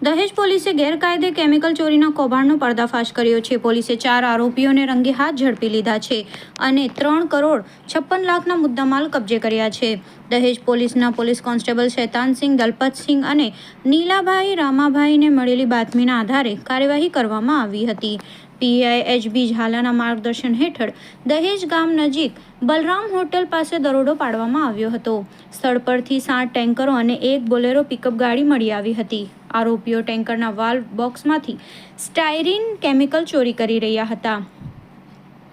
દહેજ પોલીસે ગેરકાયદે કેમિકલ ચોરીના કૌભાંડનો પર્દાફાશ કર્યો છે. પોલીસે 4 આરોપીઓને રંગે હાથ ઝડપી લીધા છે અને 3,56,00,000ના મુદ્દામાલ કબજે કર્યા છે. દહેજ પોલીસના પોલીસ કોન્સ્ટેબલ શૈતાનસિંહ, દલપતસિંહ અને નીલાભાઈ રામાભાઈને મળેલી બાતમીના આધારે કાર્યવાહી કરવામાં આવી હતી. પીઆઈ એચ.બી. ઝાલાના માર્ગદર્શન હેઠળ દહેજ ગામ નજીક બલરામ હોટલ પાસે દરોડો પાડવામાં આવ્યો હતો. સ્થળ પરથી 7 ટેન્કરો અને 1 બોલેરો પિકઅપ ગાડી મળી આવી હતી. આરોપીઓ ટેન્કરના વાલ્વ બોક્સમાંથી સ્ટાયરીન કેમિકલ ચોરી કરી રહ્યા હતા.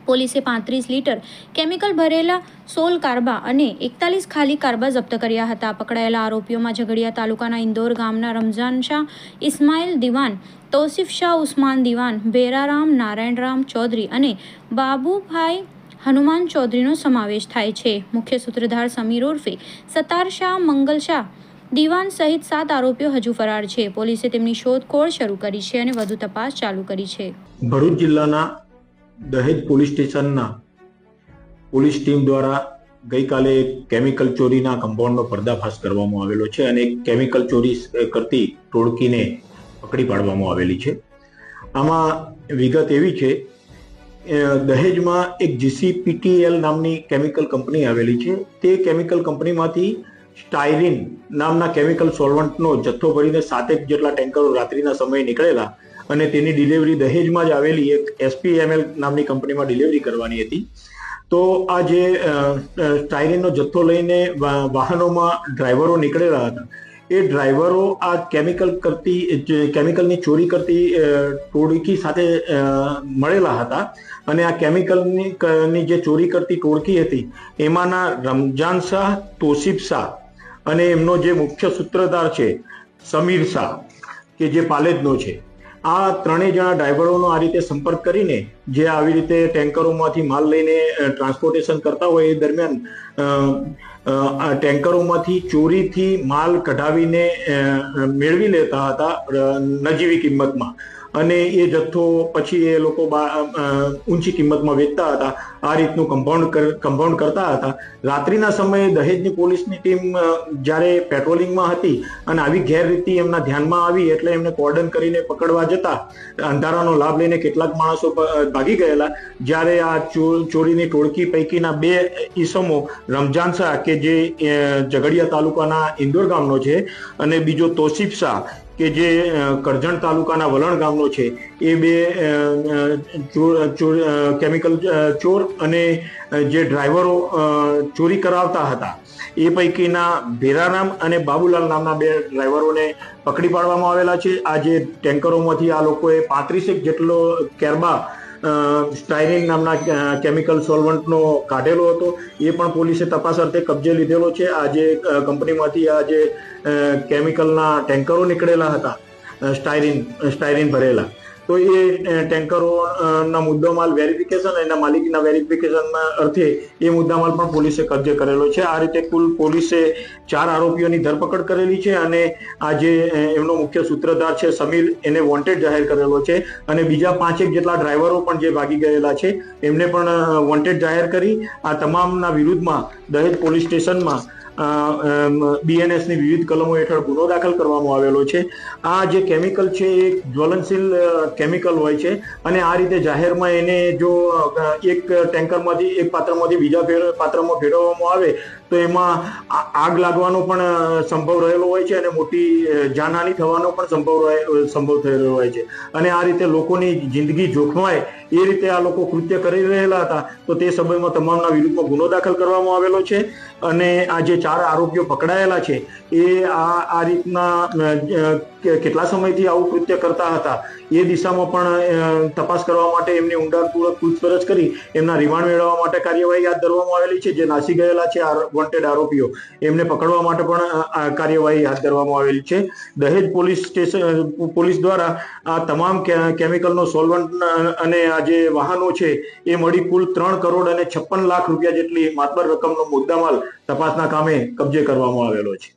પોલીસે 35 લીટર કેમિકલ ભરેલા 16 કાર્બા અને 41 ખાલી કાર્બા જપ્ત કર્યા હતા. પકડાયેલા આરોપીઓમાં ઝઘડિયા તાલુકાના ઇન્દોર ગામના રમઝાન શાહ, ઇસ્માઇલ દિવાન, તૌસીફ શાહ, ઉસ્માન દિવાન, ભેરારામ નારાયણરામ ચૌધરી અને બાબુભાઈ હનુમાન ચૌધરીનો સમાવેશ થાય છે. મુખ્ય સૂત્રધાર સમીર ઉર્ફે સતાર શાહ, મંગલ શાહ દિવાન સહિત 7 આરોપીઓ હજુ ફરાર છે. પોલીસે તેમની શોધખોળ શરૂ કરી છે અને વધુ તપાસ ચાલુ કરી છે. ભરૂચ જિલ્લાના દહેજ પોલીસ સ્ટેશનના પોલીસ ટીમ દ્વારા ગઈકાલે એક કેમિકલ ચોરીના કમ્પાઉન્ડનો પર્દાફાશ કરવામાં આવેલો છે અને કેમિકલ ચોરી કરતી ટોળકીને પકડી પાડવામાં આવેલી છે. આમાં વિગત એવી છે, દહેજમાં એક GCPTL નામની કેમિકલ કંપની આવેલી છે. તે કેમિકલ કંપનીમાંથી સ્ટાયરીન નામના કેમિકલ સોલ્વન્ટનો જથ્થો ભરીને 7 જેટલા ટેન્કરો રાત્રિના સમયે નીકળેલા અને તેની ડિલિવરી દહેજમાં જ આવેલી એક SPML નામની કંપનીમાં ડિલિવરી કરવાની હતી. તો આ જે સ્ટાયરીનનો જથ્થો લઈને વાહનોમાં ડ્રાઈવરો નીકળેલા હતા, એ ડ્રાઈવરો આ કેમિકલની ચોરી કરતી ટોળકી સાથે મળેલા હતા અને આ કેમિકલની જે ચોરી કરતી ટોળકી હતી એમાંના રમઝાન શાહ, તૌસીફ શાહ અને એમનો જે મુખ્ય સૂત્રધાર છે સમીર શાહ, કે જે પાલેજનો છે, આ ત્રણેય જણા ડ્રાઈવરોનો આ રીતે સંપર્ક કરીને જે આવી રીતે ટેન્કરોમાંથી માલ લઈને ટ્રાન્સપોર્ટેશન કરતા હોય એ દરમિયાન ટેન્કરોમાંથી ચોરીથી માલ કઢાવીને મેળવી લેતા હતા નજીવી કિંમતમાં અને એ જથ્થો પછી એ લોકો ઊંચી કિંમતમાં વેચતા હતા. આ રીતનું કમ્પાઉન્ડ કરતા હતા. રાત્રિના સમયે દહેજની પોલીસની ટીમ જ્યારે પેટ્રોલિંગમાં હતી અને આવી ગેરરીતિ એમના ધ્યાનમાં આવી એટલે એમને કોર્ડન કરીને પકડવા જતા અંધારાનો લાભ લઈને કેટલાક માણસો ભાગી ગયેલા. જ્યારે આ ચોરીની ટોળકી પૈકીના 2 ઈસમો, રમઝાન શાહ કે જે ઝઘડિયા તાલુકાના ઇન્દોર ગામનો છે અને બીજો તૌસીફ શાહ કે જે કરજણ તાલુકાના વલણ ગામનો છે, એ 2 કેમિકલ ચોર અને જે ડ્રાઈવરો ચોરી કરાવતા હતા એ પૈકીના ભેરારામ અને બાબુલાલ નામના 2 ડ્રાઈવરોને પકડી પાડવામાં આવેલા છે. આ જે ટેન્કરોમાંથી આ લોકોએ 35 જેટલો કેરબા સ્ટાયરીન નામના કેમિકલ સોલ્વન્ટનો કાઢેલો હતો. એ પણ પોલીસે તપાસ અર્થે કબજે લીધેલો છે. આ જે કંપનીમાંથી આ જે કેમિકલના ટેન્કરો નીકળેલા હતા સ્ટાયરીન ભરેલા, તો એ ટેન્કરોના મુદ્દામાલ વેરિફિકેશન, એના માલિકીના વેરિફિકેશનના અર્થે એ મુદ્દામાલ પણ પોલીસે કબજે કરેલો છે. આ રીતે કુલ પોલીસે 4 આરોપીઓની ધરપકડ કરેલી છે અને આ જે એમનો મુખ્ય સૂત્રધાર છે સમીર, એને વોન્ટેડ જાહેર કરેલો છે અને બીજા 5 જેટલા ડ્રાઈવરો પણ જે ભાગી ગયેલા છે એમને પણ વોન્ટેડ જાહેર કરી આ તમામના વિરુદ્ધમાં દહેજ પોલીસ સ્ટેશનમાં BNSની વિવિધ કલમો હેઠળ ગુનો દાખલ કરવામાં આવેલો છે. આ જે કેમિકલ છે એ જ્વલનશીલ કેમિકલ હોય છે અને આ રીતે જાહેરમાં એને જો એક ટેન્કરમાંથી એક પાત્રમાંથી બીજા પાત્રમાં ફેરવવામાં આવે તો એમાં આગ લાગવાનો પણ સંભવ રહેલો હોય છે અને મોટી જાનહાનિ થવાનો પણ સંભવ થયેલો હોય છે અને આ રીતે લોકોની જિંદગી જોખમાય એ રીતે આ લોકો કૃત્ય કરી રહેલા હતા. તો તે સમયમાં તમામના વિરુદ્ધમાં ગુનો દાખલ કરવામાં આવેલો છે અને આ જે 4 આરોપીઓ પકડાયેલા છે એ આ રીતના કેટલા સમયથી આવું કૃત્ય કરતા હતા એ દિશામાં પણ તપાસ કરવા માટે એમની ઊંડાણપૂર્વક પૂછપરછ કરી એમના રિમાન્ડ મેળવવા માટે કાર્યવાહી હાથ ધરવામાં આવેલી છે. જે નાસી ગયેલા છે વોન્ટેડ આરોપીઓ, એમને પકડવા માટે પણ કાર્યવાહી હાથ ધરવામાં આવેલી છે. દહેજ પોલીસ દ્વારા આ તમામ કેમિકલનો સોલ્વન્ટ અને આ જે વાહનો છે એ મળી કુલ 3,56,00,000 રૂપિયા જેટલી માતબર રકમનો મુદ્દામાલ તપાસના કામે કબજે કરવામાં આવેલો છે.